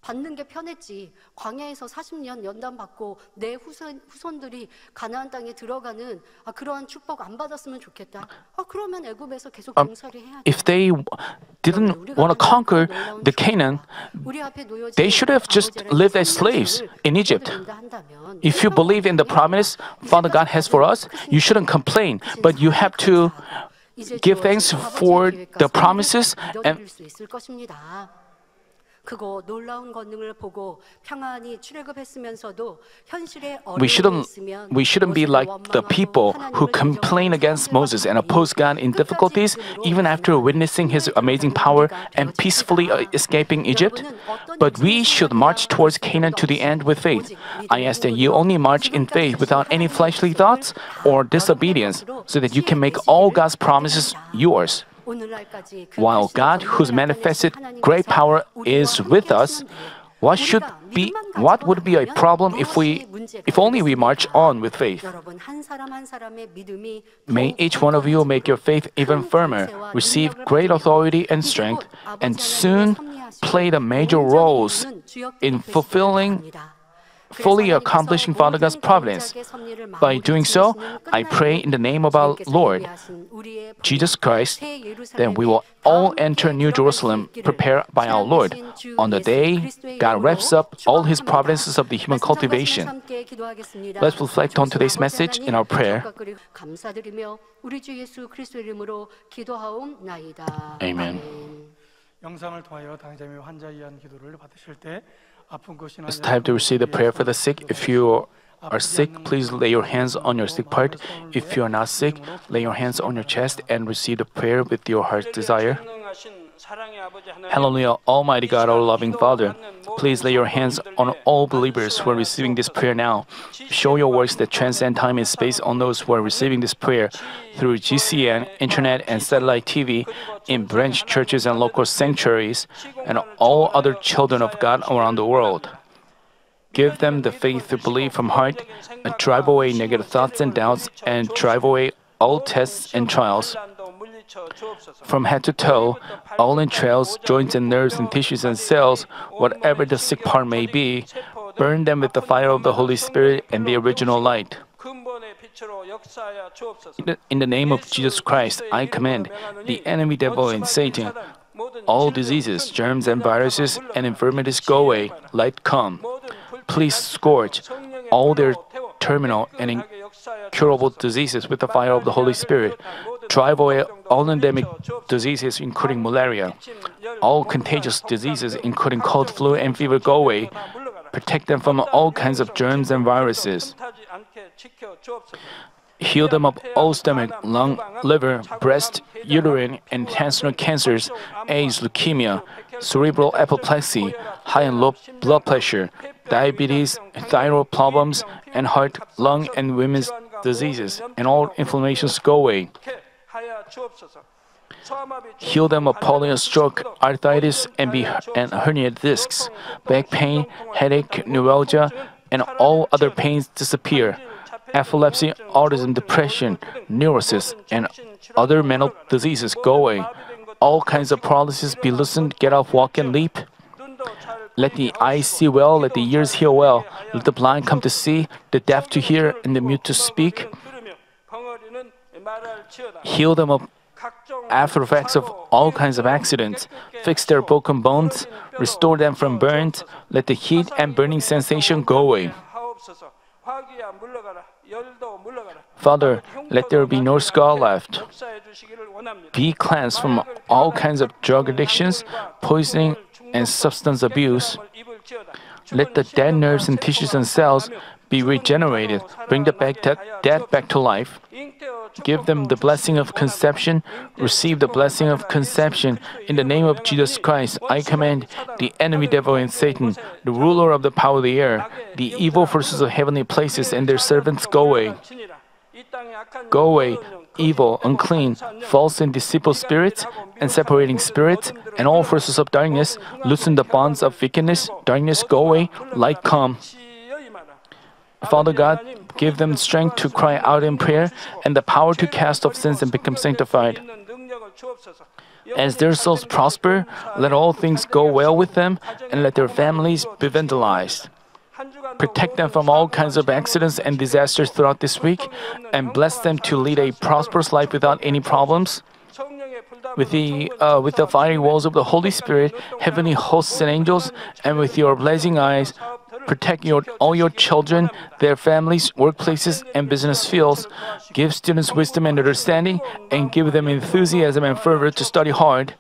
받는 게 편했지. 광야에서 40년 연단받고 내 후손들이 가나안 땅에 들어가는 그러한 축복 안 받았으면 좋겠다. 그러면 애굽에서 계속 종살이 해야지. If they didn't want to conquer the Canaan, they should have just lived as slaves in Egypt. If you believe in the promise Father God has for us, you shouldn't complain, but you have to give thanks for the promises and we shouldn't be like the people who complain against Moses and oppose God in difficulties even after witnessing His amazing power and peacefully escaping Egypt. But we should march towards Canaan to the end with faith. I ask that you only march in faith without any fleshly thoughts or disobedience, so that you can make all God's promises yours. While God, who's manifested great power, is with us, what would be a problem if only we march on with faith? May each one of you make your faith even firmer, receive great authority and strength, and soon play the major roles in fully accomplishing Father God's providence. By doing so, I pray in the name of our Lord Jesus Christ that we will all enter New Jerusalem prepared by our Lord on the day God wraps up all His providences of the human cultivation. Let's reflect on today's message in our prayer. Amen. 영상을 통하여 당장의 환자에 위한 기도를 받으실 때 아픈 곳이나 It's time to receive the prayer for the sick. If you are sick, please lay your hands on your sick part. If you are not sick, lay your hands on your chest and receive the prayer with your heart's desire. Hallelujah, Almighty God, our loving Father, please lay your hands on all believers who are receiving this prayer now. Show your works that transcend time and space on those who are receiving this prayer through GCN, internet, and satellite TV, in branch churches and local sanctuaries, and all other children of God around the world. Give them the faith to believe from heart, and drive away negative thoughts and doubts, and drive away all tests and trials. From head to toe, all entrails, joints and nerves and tissues and cells, whatever the sick part may be, burn them with the fire of the Holy Spirit and the original light. In the name of Jesus Christ, I command the enemy devil and Satan, all diseases, germs and viruses and infirmities go away, light come. Please scourge all their terminal and incurable diseases with the fire of the Holy Spirit. Drive away all endemic diseases, including malaria. All contagious diseases, including cold, flu, and fever, go away. Protect them from all kinds of germs and viruses. Heal them of all stomach, lung, liver, breast, uterine, and intestinal cancers, AIDS, leukemia, cerebral apoplexy, high and low blood pressure, diabetes, thyroid problems, and heart, lung, and women's diseases, and all inflammations go away. Heal them of polio, stroke, arthritis, and herniated discs, back pain, headache, neuralgia, and all other pains disappear. Epilepsy, autism, depression, neurosis, and other mental diseases go away. All kinds of paralysis be loosened, get up, walk, and leap. Let the eyes see well, let the ears hear well, let the blind come to see, the deaf to hear, and the mute to speak. Heal them of after effects of all kinds of accidents, fix their broken bones, restore them from burns, let the heat and burning sensation go away. Father, let there be no scar left. Be cleansed from all kinds of drug addictions, poisoning, and substance abuse. Let the dead nerves and tissues and cells be regenerated. Bring the dead back to life. Give them the blessing of conception. Receive the blessing of conception. In the name of Jesus Christ, I command the enemy devil and Satan, the ruler of the power of the air, the evil forces of heavenly places and their servants go away. Go away, evil, unclean, false and deceitful spirits, and separating spirits, and all forces of darkness. Loosen the bonds of wickedness. Darkness go away, light come. Father God, give them strength to cry out in prayer and the power to cast off sins and become sanctified. As their souls prosper, let all things go well with them and let their families be vandalized. Protect them from all kinds of accidents and disasters throughout this week and bless them to lead a prosperous life without any problems. With the fiery walls of the Holy Spirit, heavenly hosts and angels, and with your blazing eyes, protect all your children, their families, workplaces, and business fields. Give students wisdom and understanding, and give them enthusiasm and fervor to study hard.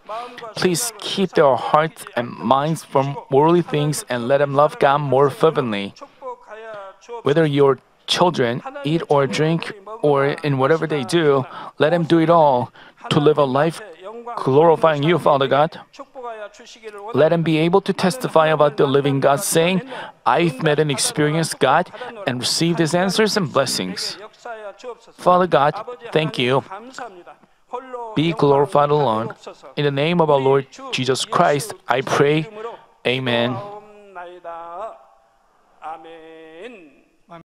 Please keep their hearts and minds from worldly things and let them love God more fervently. Whether your children eat or drink or in whatever they do, let them do it all to live a life glorifying you, Father God. Let them be able to testify about the living God, saying, I've met and experienced God and received His answers and blessings. Father God, thank you. Be glorified alone. In the name of our Lord Jesus Christ, I pray. Amen.